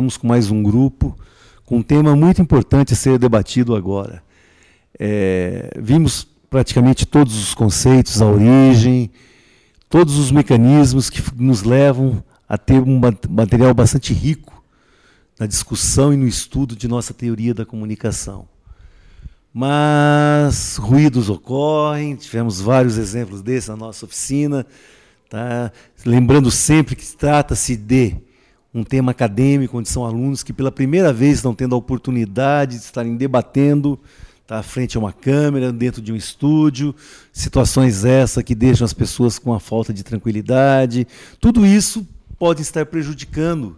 estamos com mais um grupo, com um tema muito importante a ser debatido agora. Vimos praticamente todos os conceitos, a origem, todos os mecanismos que nos levam a ter um material bastante rico na discussão e no estudo de nossa teoria da comunicação. Mas ruídos ocorrem, tivemos vários exemplos desses na nossa oficina, tá? Lembrando sempre que trata-se de um tema acadêmico, onde são alunos que pela primeira vez estão tendo a oportunidade de estarem debatendo, tá, frente a uma câmera, dentro de um estúdio, situações essas que deixam as pessoas com uma falta de tranquilidade. Tudo isso pode estar prejudicando,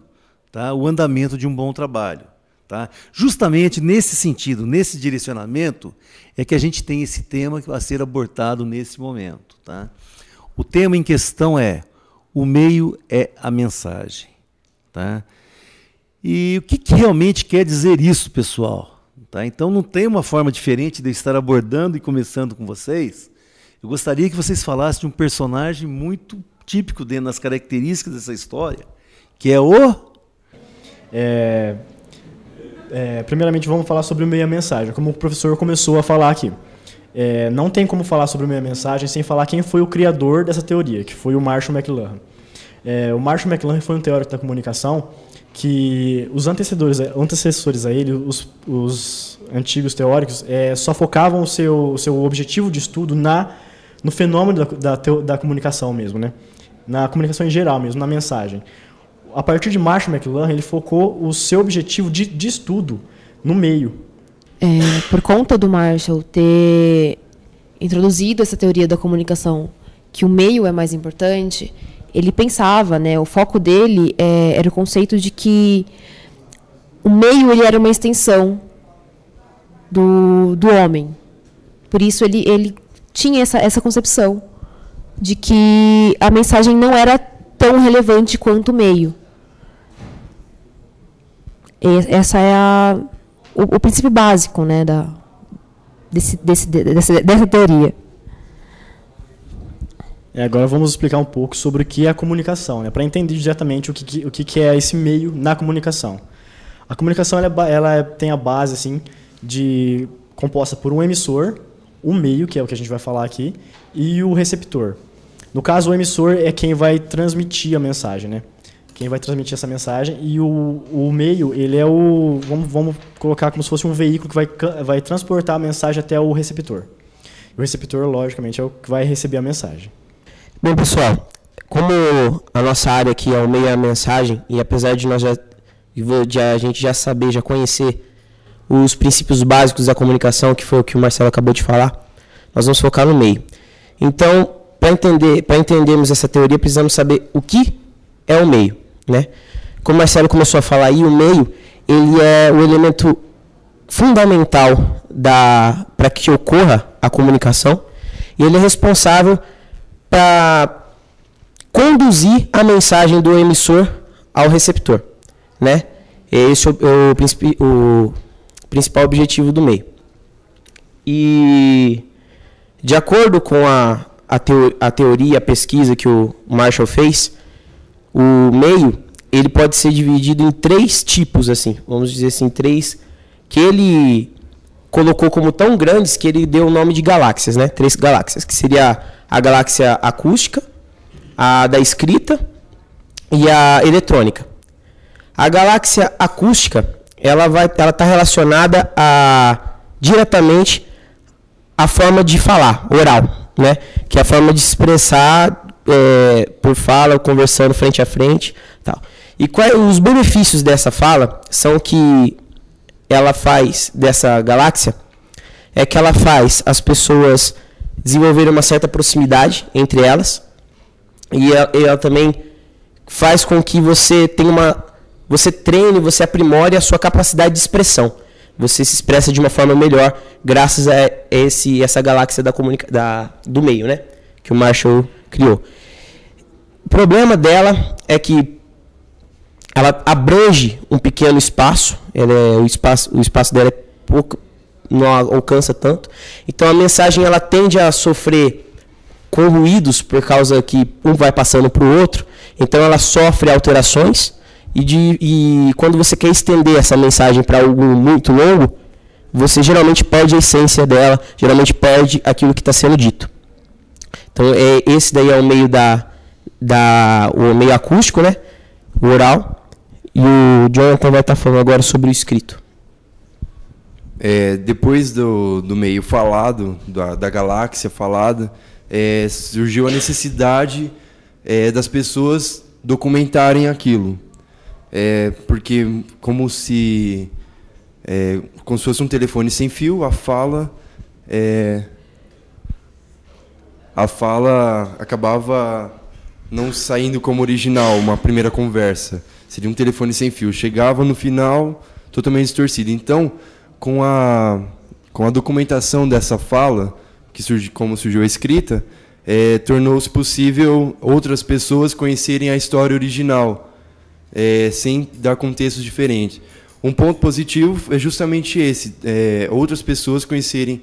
tá, o andamento de um bom trabalho. Tá? Justamente nesse sentido, nesse direcionamento, é que a gente tem esse tema a ser abordado nesse momento. Tá? O tema em questão é: o meio é a mensagem. Tá? E o que realmente quer dizer isso, pessoal? Tá? Então, não tem uma forma diferente de eu estar abordando e começando com vocês. Eu gostaria que vocês falassem de um personagem muito típico dentro das características dessa história, que é o... Primeiramente, vamos falar sobre o meio e a mensagem, como o professor começou a falar aqui. Não tem como falar sobre o meio e a mensagem sem falar quem foi o criador dessa teoria, que foi o Marshall McLuhan. O Marshall McLuhan foi um teórico da comunicação que os antecessores a ele, os antigos teóricos, só focavam o seu objetivo de estudo no fenômeno da comunicação mesmo, né? Na comunicação em geral mesmo, na mensagem. A partir de Marshall McLuhan, ele focou o seu objetivo de estudo no meio. Por conta do Marshall ter introduzido essa teoria da comunicação, que o meio é mais importante, ele pensava, né, o foco dele era o conceito de que o meio ele era uma extensão do homem. Por isso ele tinha essa concepção de que a mensagem não era tão relevante quanto o meio. Essa é o princípio básico, né, dessa teoria. Agora vamos explicar um pouco sobre o que é a comunicação, né, para entender diretamente o que é esse meio na comunicação. A comunicação ela tem a base assim, composta por um emissor, um meio, que é o que a gente vai falar aqui, e o receptor. No caso, o emissor é quem vai transmitir a mensagem, né? Quem vai transmitir essa mensagem, e o meio, ele é vamos colocar como se fosse um veículo que vai transportar a mensagem até o receptor. O receptor, logicamente, é o que vai receber a mensagem. Bem, pessoal, como a nossa área aqui é o meio e a mensagem, e apesar de a gente já saber, já conhecer os princípios básicos da comunicação, que foi o que o Marcelo acabou de falar, nós vamos focar no meio. Então, para entendermos essa teoria, precisamos saber o que é o meio, né? Como o Marcelo começou a falar aí, o meio ele é o elemento fundamental para que ocorra a comunicação, e ele é responsável para conduzir a mensagem do emissor ao receptor, né? Esse é o principal objetivo do meio. E de acordo com a teoria, a pesquisa que o Marshall fez, o meio ele pode ser dividido em 3 tipos, assim, vamos dizer assim, 3 que ele colocou como tão grandes que ele deu o nome de galáxias, né? 3 galáxias, que seria a galáxia acústica, a da escrita e a eletrônica. A galáxia acústica, ela está relacionada diretamente à forma de falar, oral, né? Que é a forma de expressar por fala, conversando frente a frente, tal. E os benefícios dessa fala são que ela faz, dessa galáxia, é que ela faz as pessoas desenvolverem uma certa proximidade entre elas, e ela também faz com que você treine, você aprimore a sua capacidade de expressão. Você se expressa de uma forma melhor graças a essa galáxia do meio, né? Que o Marshall criou. O problema dela é que ela abrange um pequeno espaço, o espaço dela é pouco, não alcança tanto. Então a mensagem ela tende a sofrer com ruídos por causa que um vai passando para o outro. Então ela sofre alterações E quando você quer estender essa mensagem para algo muito longo, você geralmente perde a essência dela, geralmente perde aquilo que está sendo dito. Então, esse daí é o meio o meio acústico, né? O oral. E o Jonathan vai estar falando agora sobre o escrito. Depois do meio falado, da galáxia falada, surgiu a necessidade das pessoas documentarem aquilo. Porque como se fosse um telefone sem fio, a fala acabava não saindo como original, uma primeira conversa. Seria um telefone sem fio. Chegava no final totalmente distorcido. Então, com a documentação dessa fala, como surgiu a escrita, tornou-se possível outras pessoas conhecerem a história original, sem dar contextos diferentes. Um ponto positivo é justamente esse, outras pessoas conhecerem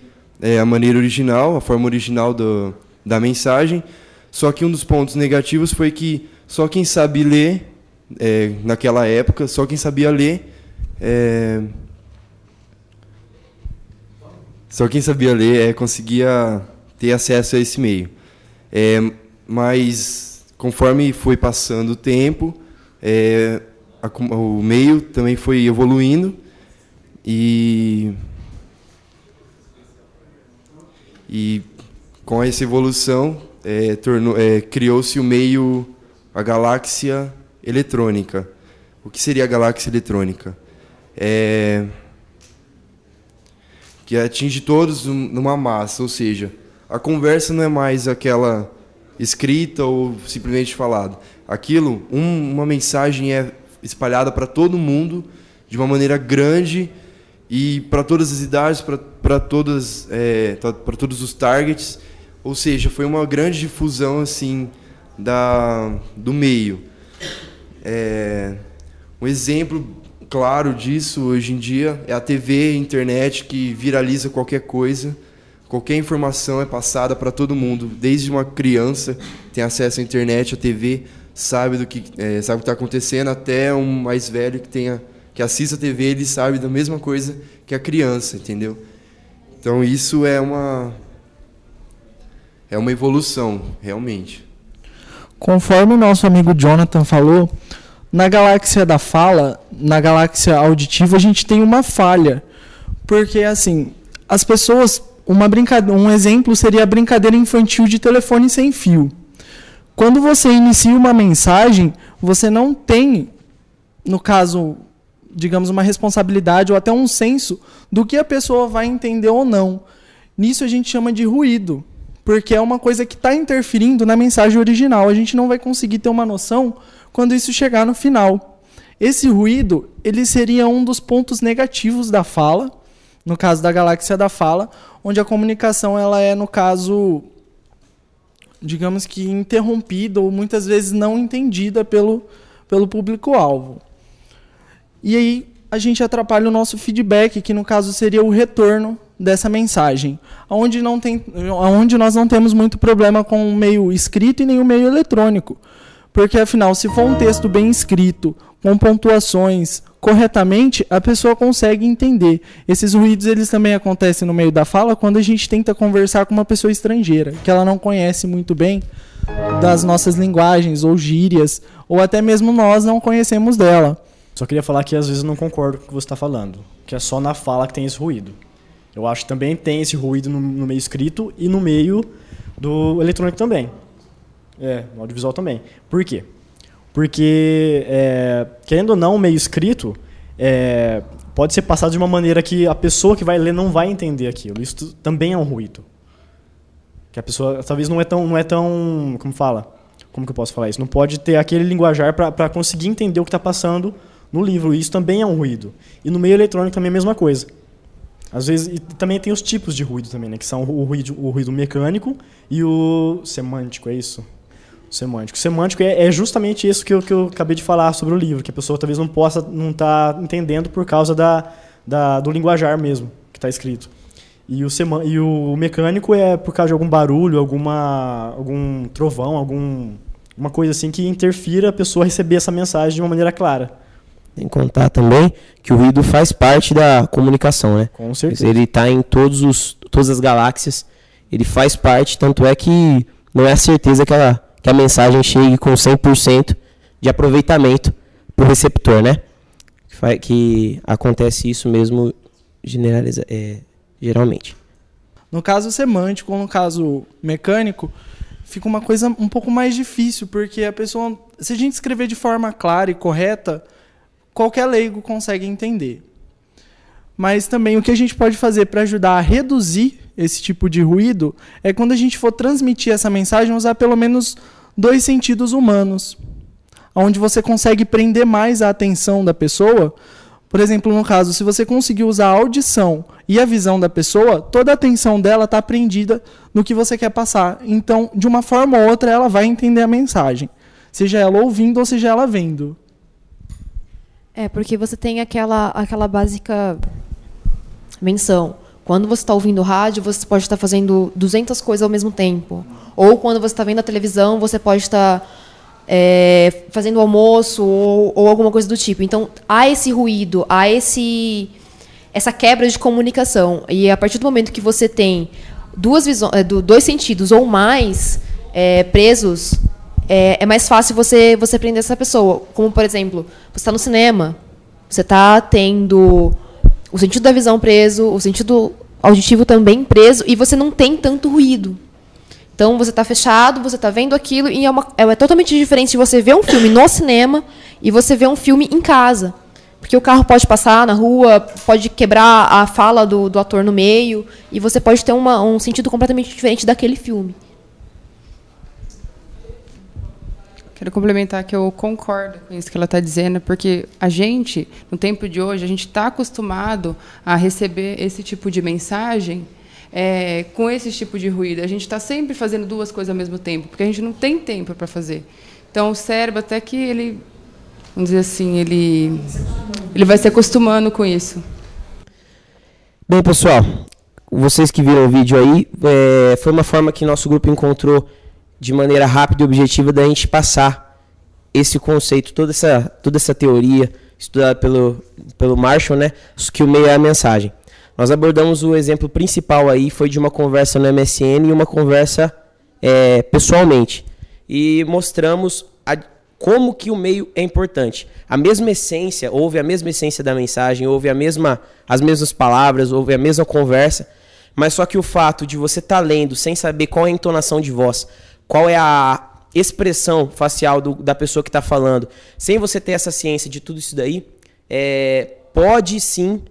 a maneira original, a forma original da mensagem, só que um dos pontos negativos foi que só quem sabe ler, naquela época, só quem sabia ler, conseguia ter acesso a esse meio. Mas, conforme foi passando o tempo, o meio também foi evoluindo e com essa evolução criou-se o meio, a galáxia eletrônica. O que seria a galáxia eletrônica? Que atinge todos numa massa, ou seja, a conversa não é mais aquela escrita ou simplesmente falada. Aquilo, uma mensagem é espalhada para todo mundo de uma maneira grande e para todas as idades, para todos os targets. Ou seja, foi uma grande difusão assim do meio. Um exemplo claro disso hoje em dia é a TV, a internet, que viraliza qualquer coisa. Qualquer informação é passada para todo mundo. Desde uma criança tem acesso à internet, à TV, sabe o que está acontecendo, até um mais velho que assista a TV, ele sabe da mesma coisa que a criança, entendeu? Então isso é uma evolução, realmente. Conforme o nosso amigo Jonathan falou, na galáxia da fala, na galáxia auditiva, a gente tem uma falha. Porque, assim, as pessoas... Um exemplo seria a brincadeira infantil de telefone sem fio. Quando você inicia uma mensagem, você não tem, no caso, digamos, uma responsabilidade ou até um senso do que a pessoa vai entender ou não. Nisso a gente chama de ruído, porque é uma coisa que está interferindo na mensagem original. A gente não vai conseguir ter uma noção quando isso chegar no final. Esse ruído, ele seria um dos pontos negativos da fala, no caso da galáxia da fala, onde a comunicação ela é, no caso, digamos que interrompida ou muitas vezes não entendida pelo público-alvo. E aí a gente atrapalha o nosso feedback, que no caso seria o retorno dessa mensagem, onde nós não temos muito problema com o meio escrito e nem o meio eletrônico. Porque, afinal, se for um texto bem escrito, com pontuações, corretamente, a pessoa consegue entender. Esses ruídos eles também acontecem no meio da fala quando a gente tenta conversar com uma pessoa estrangeira, que ela não conhece muito bem das nossas linguagens ou gírias, ou até mesmo nós não conhecemos dela. Só queria falar que às vezes eu não concordo com o que você está falando, que é só na fala que tem esse ruído. Eu acho que também tem esse ruído no meio escrito e no meio do eletrônico também. No audiovisual também. Por quê? Porque, querendo ou não, o meio escrito pode ser passado de uma maneira que a pessoa que vai ler não vai entender aquilo. Isso também é um ruído. Que a pessoa talvez não é tão como fala? Como que eu posso falar isso? Não pode ter aquele linguajar para conseguir entender o que está passando no livro. Isso também é um ruído. E no meio eletrônico também é a mesma coisa. Às vezes, e também tem os tipos de ruído também, né? Que são o ruído mecânico e o semântico, é isso? O semântico é justamente isso que eu acabei de falar sobre o livro, que a pessoa talvez não tá entendendo por causa do linguajar mesmo que está escrito. E o mecânico é por causa de algum barulho, algum trovão, algum uma coisa assim que interfira a pessoa receber essa mensagem de uma maneira clara. Tem que contar também que o ruído faz parte da comunicação, né? Com certeza. Ele está em todas as galáxias, ele faz parte, tanto é que não é a certeza que a mensagem chegue com 100% de aproveitamento para o receptor, né? Que acontece isso mesmo geralmente. No caso semântico ou no caso mecânico, fica uma coisa um pouco mais difícil, porque a pessoa, se a gente escrever de forma clara e correta, qualquer leigo consegue entender. Mas também o que a gente pode fazer para ajudar a reduzir esse tipo de ruído é quando a gente for transmitir essa mensagem, usar pelo menos 2 sentidos humanos, onde você consegue prender mais a atenção da pessoa. Por exemplo, no caso, se você conseguir usar a audição e a visão da pessoa, toda a atenção dela está prendida no que você quer passar. Então, de uma forma ou outra, ela vai entender a mensagem, seja ela ouvindo ou seja ela vendo. Porque você tem aquela básica menção. Quando você está ouvindo rádio, você pode estar fazendo 200 coisas ao mesmo tempo. Ou quando você está vendo a televisão, você pode estar fazendo almoço ou alguma coisa do tipo. Então, há esse ruído, há essa quebra de comunicação. E a partir do momento que você tem 2 sentidos ou mais presos, é mais fácil você prender essa pessoa. Como, por exemplo, você está no cinema, você está tendo o sentido da visão preso, o sentido auditivo também preso, e você não tem tanto ruído. Então, você está fechado, você está vendo aquilo, e é totalmente diferente de você ver um filme no cinema e você ver um filme em casa. Porque o carro pode passar na rua, pode quebrar a fala do ator no meio, e você pode ter um sentido completamente diferente daquele filme. Quero complementar que eu concordo com isso que ela está dizendo, porque a gente, no tempo de hoje, a gente está acostumado a receber esse tipo de mensagem com esse tipo de ruído. A gente está sempre fazendo 2 coisas ao mesmo tempo, porque a gente não tem tempo para fazer. Então, o cérebro, até que ele, vamos dizer assim, ele vai se acostumando com isso. Bem, pessoal, vocês que viram o vídeo aí, foi uma forma que nosso grupo encontrou de maneira rápida e objetiva da gente passar esse conceito, toda essa teoria estudada pelo Marshall, né, que o meio é a mensagem. Nós abordamos o exemplo principal aí, foi de uma conversa no MSN e uma conversa pessoalmente. E mostramos como que o meio é importante. A mesma essência, houve a mesma essência da mensagem, houve as mesmas palavras, houve a mesma conversa, mas só que o fato de você estar lendo sem saber qual é a entonação de voz, qual é a expressão facial da pessoa que está falando, sem você ter essa ciência de tudo isso daí, pode sim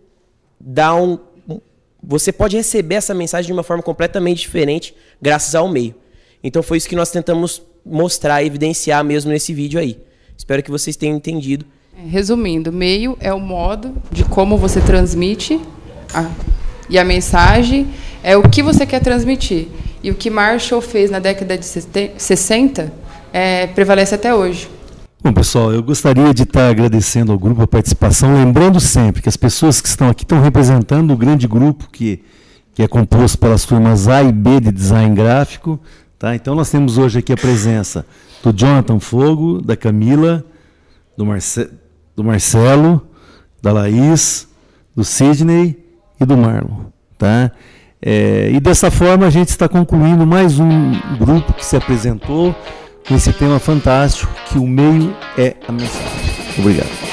dar você pode receber essa mensagem de uma forma completamente diferente graças ao meio. Então foi isso que nós tentamos mostrar e evidenciar mesmo nesse vídeo aí. Espero que vocês tenham entendido. Resumindo, meio é o modo de como você transmite e a mensagem é o que você quer transmitir. E o que Marshall fez na década de 60 prevalece até hoje. Bom, pessoal, eu gostaria de estar agradecendo ao grupo a participação, lembrando sempre que as pessoas que estão aqui estão representando o grande grupo que é composto pelas turmas A e B de design gráfico. Tá? Então, nós temos hoje aqui a presença do Jonathan Fogo, da Camila, do Marcelo, da Laís, do Sidney e do Marlon. Tá? E dessa forma a gente está concluindo mais um grupo que se apresentou com esse tema fantástico, que o meio é a mensagem. Obrigado.